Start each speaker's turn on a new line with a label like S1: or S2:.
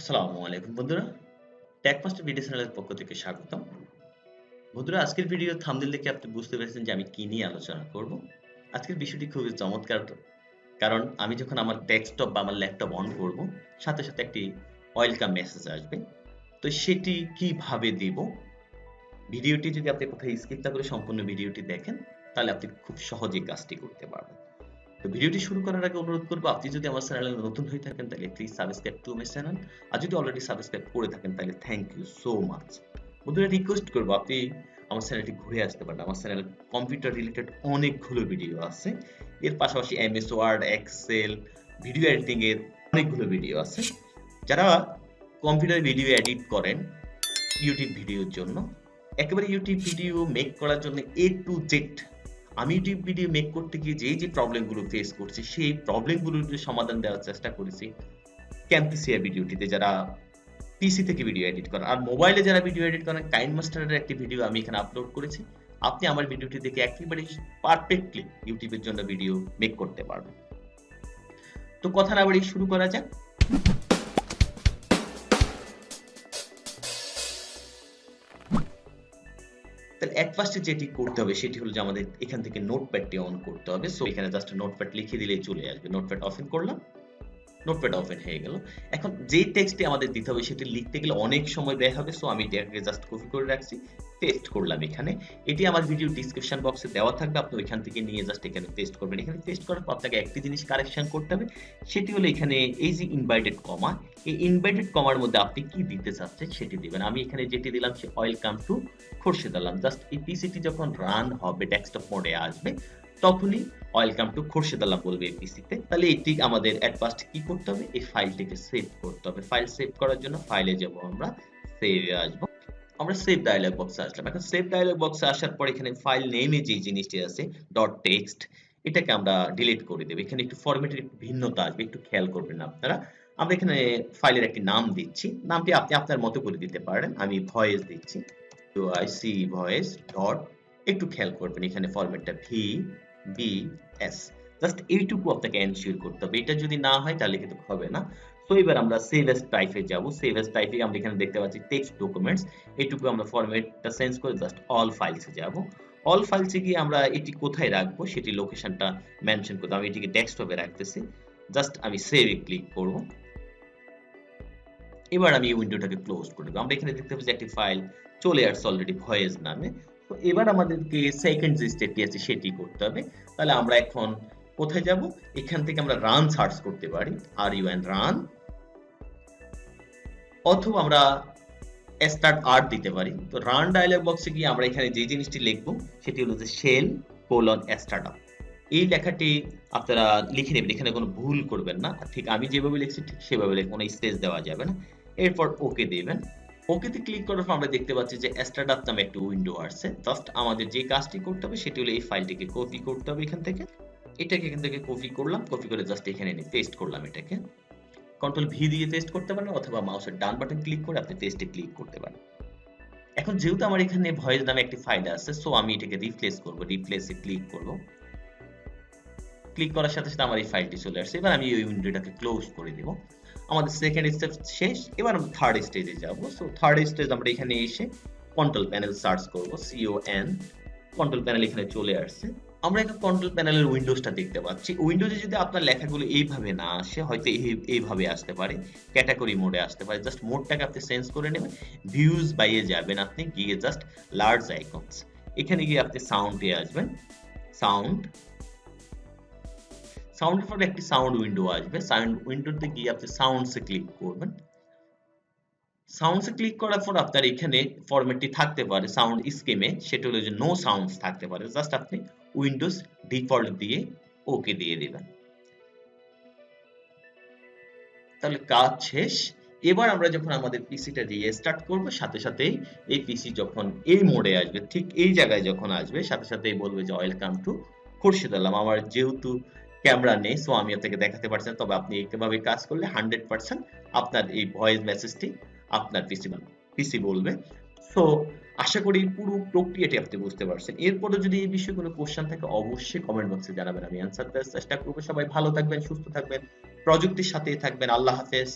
S1: আসসালামু আলাইকুম বন্ধুরা। টেকমাস্টার ভিডিও চ্যানেলের পক্ষ থেকে স্বাগতম। বন্ধুরা, আজকের ভিডিও থাম্বনেল দেখে আপনি বুঝতে পেরেছেন যে আমি কি নিয়ে আলোচনা করব। আজকের বিষয়টি খুবই চমৎকার, কারণ আমি যখন আমার ডেস্কটপ বা আমার ল্যাপটপ অন করব, সাথে সাথে একটি ওয়েলকাম মেসেজ আসবে। তো সেটি কিভাবে দিব? ভিডিওটি যদি আপনি কোথাও স্কিপ না করে সম্পূর্ণ ভিডিওটি দেখেন, তাহলে আপনি খুব সহজেই কাজটি করতে পারবেন। তো ভিডিওটি শুরু করার আগে অনুরোধ করব, আপনি যদি আমার চ্যানেলে নতুন হয়ে থাকেন তাহলে please subscribe to my channel. আর যদি অলরেডি সাবস্ক্রাইব করে থাকেন তাহলে থ্যাংক ইউ সো মাচ। বন্ধুরা, রিকোয়েস্ট করব আপনি আমার চ্যানেলটি ঘুরে আসতে পারেন। আমার চ্যানেলে কম্পিউটার রিলেটেড অনেকগুলো ভিডিও আছে। এর পাশাপাশি MS Word, Excel, video editing এর অনেকগুলো ভিডিও আছে। যারা কম্পিউটারে ভিডিও এডিট করেন ইউটিউব ভিডিওর জন্য, একেবারে ইউটিউব ভিডিও মেক করার জন্য এ টু জেড, আমি ইউটিউব ভিডিও মেক করতে গিয়ে যে প্রবলেমগুলো ফেস করছি সেই প্রবলেমগুলোর সমাধান দেওয়ার চেষ্টা করেছি ক্যাম্পিসিয়া ভিডিওটিতে, যারা পিসি থেকে ভিডিও এডিট করেন। আর মোবাইলে যারা ভিডিও এডিট করেন, কাইনমাস্টারের একটি ভিডিও আমি এখানে আপলোড করেছি। আপনি আমার ভিডিওটি দেখে একেবারে পারফেক্টলি ইউটিউবের জন্য ভিডিও মেক করতে পারবেন। তো কথা না বাড়িয়ে শুরু করা যাক। তাহলে এক ফার্স্টে যেটি করতে হবে সেটি হলো যে আমাদের এখান থেকে নোটপ্যাডটি অন করতে হবে। সো এখানে জাস্ট নোটপ্যাড লিখে দিলেই চলে আসবে। নোটপ্যাড ওপেন করলাম, নোটপ্যাড ওপেন হয়ে গেল। এখন যেই টেক্সটটি আমাদের দিতে হবে সেটি লিখতে গেলে অনেক সময় ব্যয় হবে। সো আমি এটাকে জাস্ট কপি করে রাখছি, পেস্ট করলাম এখানে। এটি আমার ভিডিও ডিসক্রিপশন বক্সে দেওয়া থাকবে, আপনি ওইখান থেকে নিয়ে জাস্ট এখানে পেস্ট করবেন। এখানে পেস্ট করার পর আপনাকে একটি জিনিস কারেকশন করতে হবে, সেটি হলো এখানে এই যে ইনভাইটেড কমা, এই ইনভাইটেড কমার মধ্যে আপনি কি দিতে চাচ্ছেন সেটি দিবেন। আমি এখানে যেটি দিলাম সে welcome to Khorshed Alam. Just এই পিসিটি যখন রান হবে, ডেস্কটপ মোডে আসবে, তখনই ওয়েলকাম টু খোরশেদ আলম বলবে এই পিসিতে। তাহলে এটি আমাদের অ্যাট ফার্স্ট কি করতে হবে, এই ফাইলটিকে সেভ করতে হবে। ফাইল সেভ করার জন্য ফাইলে যাব, আমরা সেভে আসবো। আমরা সেভ ডায়ালগ বক্সে আসলাম। এখন সেভ ডায়ালগ বক্সে আসার পর এখানে ফাইল নেমে যে জিনিসটি আছে ডট টেক্সট, এটাকে আমরা ডিলিট করে দেব। এখানে একটু ফরম্যাটের একটু ভিন্নতা আসবে, একটু খেয়াল করবেন আপনারা। আমরা এখানে ফাইলের একটি নাম দিচ্ছি, নামটি আপনি আপনার মতো করে দিতে পারেন। আমি ভয়েস দিচ্ছি, তো আই সি ভয়েস ডট, একটু খেয়াল করবেন এখানে ফরম্যাটটা ভি বি এস। জাস্ট এইটুকু আপনাকে এনশিওর করতে হবে, এটা যদি না হয় তাহলে কিন্তু হবে না। তো এবার আমরা সেভ এস টাইপে যাব। সেভ এস টাইপে আমরা এখানে দেখতে পাচ্ছি টেক্সট ডকুমেন্টস, এইটুকু আমরা ফরম্যাটটা চেঞ্জ করে জাস্ট অল ফাইলসে যাব। অল ফাইলসে গিয়ে আমরা এটি কোথায় রাখবো সেটি লোকেশনটা মেনশন করতে, আমি এটিকে ডেস্কটপে রাখতেছি। জাস্ট আমি সেভে ক্লিক করব। এবার আমি এই উইন্ডোটাকে ক্লোজ করে দেব। আমরা এখানে দেখতে পাচ্ছি একটি ফাইল চলে আসছে অলরেডি ভয়েস নামে। তো এবার আমাদেরকে সেকেন্ড যে স্টেপটি আছে সেটি করতে হবে। তাহলে আমরা এখন কোথায় যাব, এখান থেকে আমরা রান সার্চ করতে পারি, আর ইউ এন রান, অথবা আমরা স্টার্ট আর্ট দিতে পারি। তো রান ডায়লগ বক্সে গিয়ে আমরা এখানে যে জিনিসটি লিখব সেটি হলো যে শেল কোলন স্টার্ট আপ। এই লেখাটি আপনারা লিখে নেবেন, এখানে কোনো ভুল করবেন না। ঠিক আমি যেভাবে লিখছি ঠিক সেভাবে লিখবেন, কোনো স্পেস দেওয়া যাবে না। এরপর ওকে দিবেন। ওকেতে ক্লিক করার পর আমরা দেখতে পাচ্ছি যে স্টার্ট আপ নামে একটা উইন্ডো আসছে। জাস্ট আমাদের যে কাজটি করতে হবে সেটি হলো এই ফাইলটিকে কপি করতে হবে এখান থেকে। এটাকে এখান থেকে কপি করলাম, কপি করে জাস্ট এখানে এনে পেস্ট করলাম। এটাকে কন্ট্রোল ভি দিয়ে পেস্ট করতে পারেন, অথবা মাউসের ডান বাটন ক্লিক করে আপনি পেস্টে ক্লিক করতে পারেন। এখন যেহেতু আমার এখানে ভয়েস নামে একটি ফাইল আছে, সো আমি এটাকে রিপ্লেস করব। রিপ্লেসে ক্লিক করব। ক্লিক করার সাথে সাথে আমার এই ফাইলটি চলে আসছে। এবার আমি এই উইন্ডোটাকে ক্লোজ করে দেব। আমাদের সেকেন্ড স্টেপ শেষ। এবার আমরা থার্ড স্টেজে যাব। সো থার্ড স্টেজ আমরা এখানে এসে কন্ট্রোল প্যানেল সার্চ করব, CON। কন্ট্রোল প্যানেল এখানে চলে আসছে। আমরা এখন কন্ট্রোল প্যানেলের উইন্ডোজটা দেখতে পাচ্ছি। উইন্ডোজে যদি আপনার লেখাগুলো এইভাবে না আসে, হয়তো এইভাবে আসতে পারে, ক্যাটাগরি মোডে আসতে পারে। জাস্ট মোডটাকে আপনি চেঞ্জ করে নেবেন। ভিউজ বাইয়ে যাবেন, আপনি গিয়ে জাস্ট লার্জ আইকনস, এখানে গিয়ে আপনি সাউন্ডে আসবেন। সাউন্ড, সাউন্ডের পরে একটি সাউন্ড উইন্ডো আসবে। সাউন্ড উইন্ডোতে গিয়ে আপনি সাউন্ডসে ক্লিক করবেন। সাউন্ডসে ক্লিক করার পর আপনার এখানে ফরম্যাটটি থাকতে পারে সাউন্ড স্কিমে, সেটা হলো যে নো সাউন্ডস থাকতে পারে। জাস্ট আপনি উইন্ডোজ ডিফল্ট দিয়ে ওকে দিয়ে দিবেন। তাহলে কাজ শেষ। এবার আমরা যখন আমাদের পিসিটা রিস্টার্ট করব, সাথে সাথেই এই পিসি যখন এই মোডে আসবে, ঠিক এই জায়গায় যখন আসবে, সাথে সাথেই বলবে যে ওয়েলকাম টু খোরশেদ আলম। আমার যেহেতু ক্যামেরা নেই, সো আমি আপনাকে দেখাতে পারছি না, তবে আপনি এইভাবে কাজ করলে 100% আপনার এই ভয়েস মেসেজটি আপনার পিসি বলবে। সো আশা করি পুরো প্রক্রিয়াটি আপনি বুঝতে পারছেন। এরপরে যদি এই বিষয়ে কোনো কোশ্চেন থাকে অবশ্যই কমেন্ট বক্সে জানাবেন, আমি অ্যান্সার দেওয়ার চেষ্টা করব। সবাই ভালো থাকবেন, সুস্থ থাকবেন, প্রযুক্তির সাথেই থাকবেন। আল্লাহ হাফেজ।